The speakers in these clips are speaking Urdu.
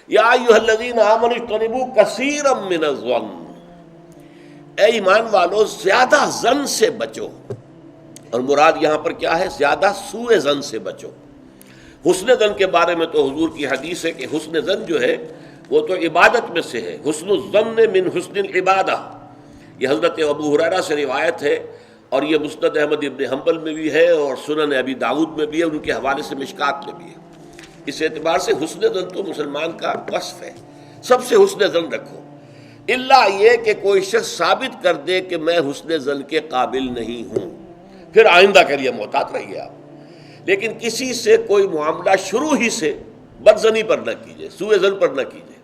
یا ایھا الذین آمنوا اجتنبوا کثیرا من الظن، اے ایمان والو زیادہ زن سے بچو. اور مراد یہاں پر کیا ہے؟ زیادہ سوء زن سے بچو. حسن زن کے بارے میں تو حضور کی حدیث ہے کہ حسن زن جو ہے وہ تو عبادت میں سے ہے. حسن الظن من حسن العبادہ، یہ حضرت ابو ہریرہ سے روایت ہے، اور یہ مسند احمد ابن حنبل میں بھی ہے اور سنن ابی داؤد میں بھی ہے، ان کے حوالے سے مشکات میں بھی ہے. اس اعتبار سے حسن زن تو مسلمان کا وصف ہے، سب سے حسن زن رکھو، الا یہ کہ کوئی شخص ثابت کر دے کہ میں حسن زن کے قابل نہیں ہوں، پھر آئندہ کے لیے محتاط رہیے آپ. لیکن کسی سے کوئی معاملہ شروع ہی سے بدزنی پر نہ کیجیے، سوء زن پر نہ کیجیے.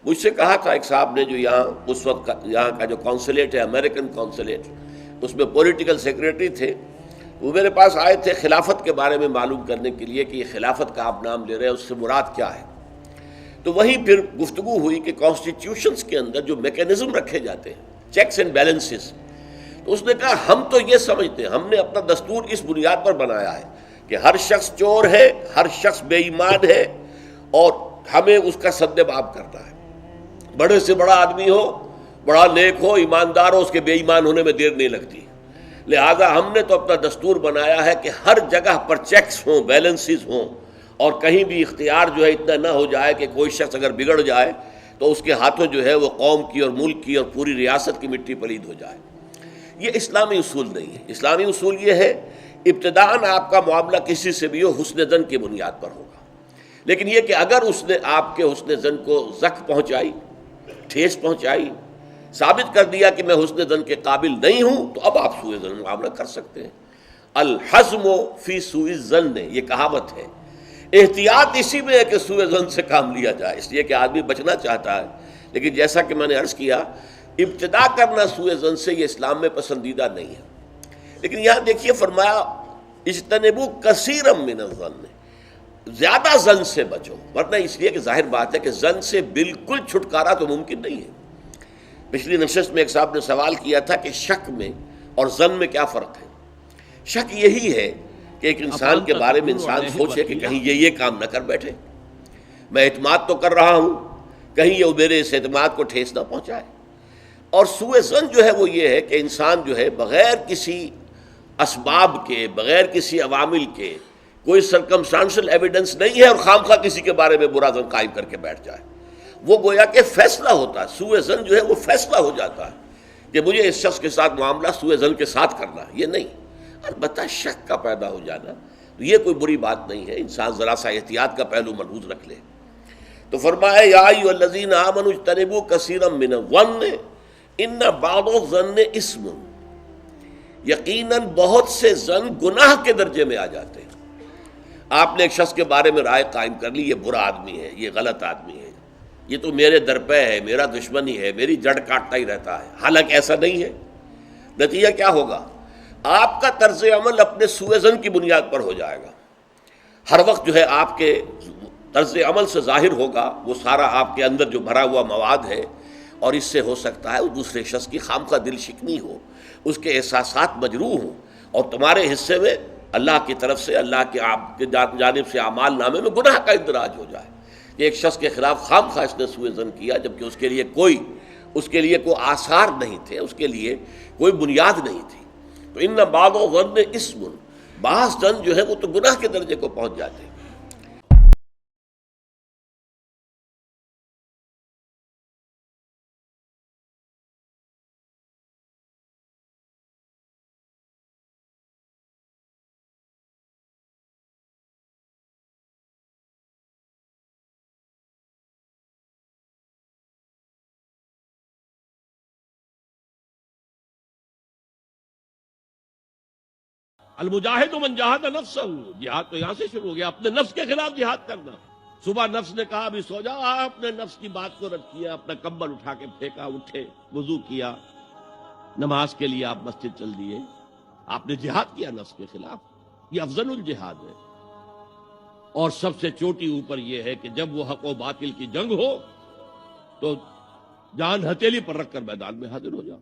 مجھ سے کہا تھا ایک صاحب نے جو یہاں اس وقت یہاں کا جو کونسلیٹ ہے، امریکن کونسلیٹ، اس میں پولیٹیکل سیکریٹری تھے، وہ میرے پاس آئے تھے خلافت کے بارے میں معلوم کرنے کے لیے کہ یہ خلافت کا آپ نام لے رہے ہیں، اس سے مراد کیا ہے. تو وہیں پھر گفتگو ہوئی کہ کانسٹیٹیوشنز کے اندر جو میکینزم رکھے جاتے ہیں، چیکس اینڈ بیلنسز، تو اس نے کہا ہم تو یہ سمجھتے ہیں، ہم نے اپنا دستور اس بنیاد پر بنایا ہے کہ ہر شخص چور ہے، ہر شخص بے ایمان ہے، اور ہمیں اس کا سدباب کرنا ہے. بڑے سے بڑا آدمی ہو، بڑا نیک ہو، ایماندار ہو، اس کے بے ایمان ہونے میں دیر نہیں لگتی. لہذا ہم نے تو اپنا دستور بنایا ہے کہ ہر جگہ پر چیکس ہوں، بیلنسز ہوں، اور کہیں بھی اختیار جو ہے اتنا نہ ہو جائے کہ کوئی شخص اگر بگڑ جائے تو اس کے ہاتھوں جو ہے وہ قوم کی اور ملک کی اور پوری ریاست کی مٹی پلید ہو جائے. یہ اسلامی اصول نہیں ہے. اسلامی اصول یہ ہے ابتداءً آپ کا معاملہ کسی سے بھی ہو حسن زن کی بنیاد پر ہوگا، لیکن یہ کہ اگر اس نے آپ کے حسن زن کو زخم پہنچائی، ٹھیس پہنچائی، ثابت کر دیا کہ میں حسن زن کے قابل نہیں ہوں، تو اب آپ سوء زن معاملہ کر سکتے ہیں. الحزم فی سوء الظن، یہ کہاوت ہے. احتیاط اسی میں ہے کہ سوء زن سے کام لیا جائے، اس لیے کہ آدمی بچنا چاہتا ہے، لیکن جیسا کہ میں نے عرض کیا ابتدا کرنا سوء زن سے یہ اسلام میں پسندیدہ نہیں ہے. لیکن یہاں دیکھیے فرمایا اجتنبوا کثیرا من الظن، زیادہ زن سے بچو، ورنہ اس لیے کہ ظاہر بات ہے کہ زن سے بالکل چھٹکارا تو ممکن نہیں ہے. پچھلی نشست میں ایک صاحب نے سوال کیا تھا کہ شک میں اور زن میں کیا فرق ہے. شک یہی ہے کہ ایک انسان کے بارے میں انسان سوچے کہ کہیں یہ کام نہ کر بیٹھے، میں اعتماد تو کر رہا ہوں، کہیں یہ میرے اس اعتماد کو ٹھیس نہ پہنچائے. اور سوء ظن جو ہے وہ یہ ہے کہ انسان جو ہے بغیر کسی اسباب کے، بغیر کسی عوامل کے، کوئی سرکمسٹانشل ایویڈنس نہیں ہے اور خام خواہ کسی کے بارے میں برا ظن قائم کر کے بیٹھ جائے. وہ گویا کہ فیصلہ ہوتا ہے. سوء ظن جو ہے وہ فیصلہ ہو جاتا ہے کہ مجھے اس شخص کے ساتھ معاملہ سوء ظن کے ساتھ کرنا ہے، یہ نہیں. البتہ شک کا پیدا ہو جانا تو یہ کوئی بری بات نہیں ہے، انسان ذرا سا احتیاط کا پہلو ملحوظ رکھ لے. تو فرمایا یا ایھا الذین آمنوا اجتنبوا کثیرا من الظن ان بعض الظن اثم، یقیناً بہت سے ظن گناہ کے درجے میں آ جاتے ہیں. آپ نے ایک شخص کے بارے میں رائے قائم کر لی، یہ برا آدمی ہے، یہ غلط آدمی ہے، یہ تو میرے درپے ہے، میرا دشمن ہی ہے، میری جڑ کاٹتا ہی رہتا ہے، حالانکہ ایسا نہیں ہے. نتیجہ کیا ہوگا؟ آپ کا طرز عمل اپنے سوء ظن کی بنیاد پر ہو جائے گا. ہر وقت جو ہے آپ کے طرز عمل سے ظاہر ہوگا وہ سارا آپ کے اندر جو بھرا ہوا مواد ہے، اور اس سے ہو سکتا ہے اس دوسرے شخص کی خامخواہ دل شکنی ہو، اس کے احساسات مجروح ہوں، اور تمہارے حصے میں اللہ کی طرف سے، اللہ کی جانب سے اعمال نامے میں گناہ کا اندراج ہو جائے کہ ایک شخص کے خلاف خامخواہ اس نے سوء ظن کیا، جبکہ اس کے لیے کوئی آثار نہیں تھے، اس کے لیے کوئی بنیاد نہیں تھی. تو ان بعض الظن اثم، بعض ظن جو ہے وہ تو گناہ کے درجے کو پہنچ جاتے ہیں. المجاہد من جاہد نفسہ، جہاد تو یہاں سے شروع ہو گیا، اپنے نفس کے خلاف جہاد کرنا. صبح نفس نے کہا ابھی سو جا، آپ نے نفس کی بات کو رد کیا، اپنا کمبل اٹھا کے پھینکا، اٹھے، وضو کیا، نماز کے لیے آپ مسجد چل دیے، آپ نے جہاد کیا نفس کے خلاف. یہ افضل الجہاد ہے. اور سب سے چوٹی اوپر یہ ہے کہ جب وہ حق و باطل کی جنگ ہو تو جان ہتھیلی پر رکھ کر میدان میں حاضر ہو جاؤ.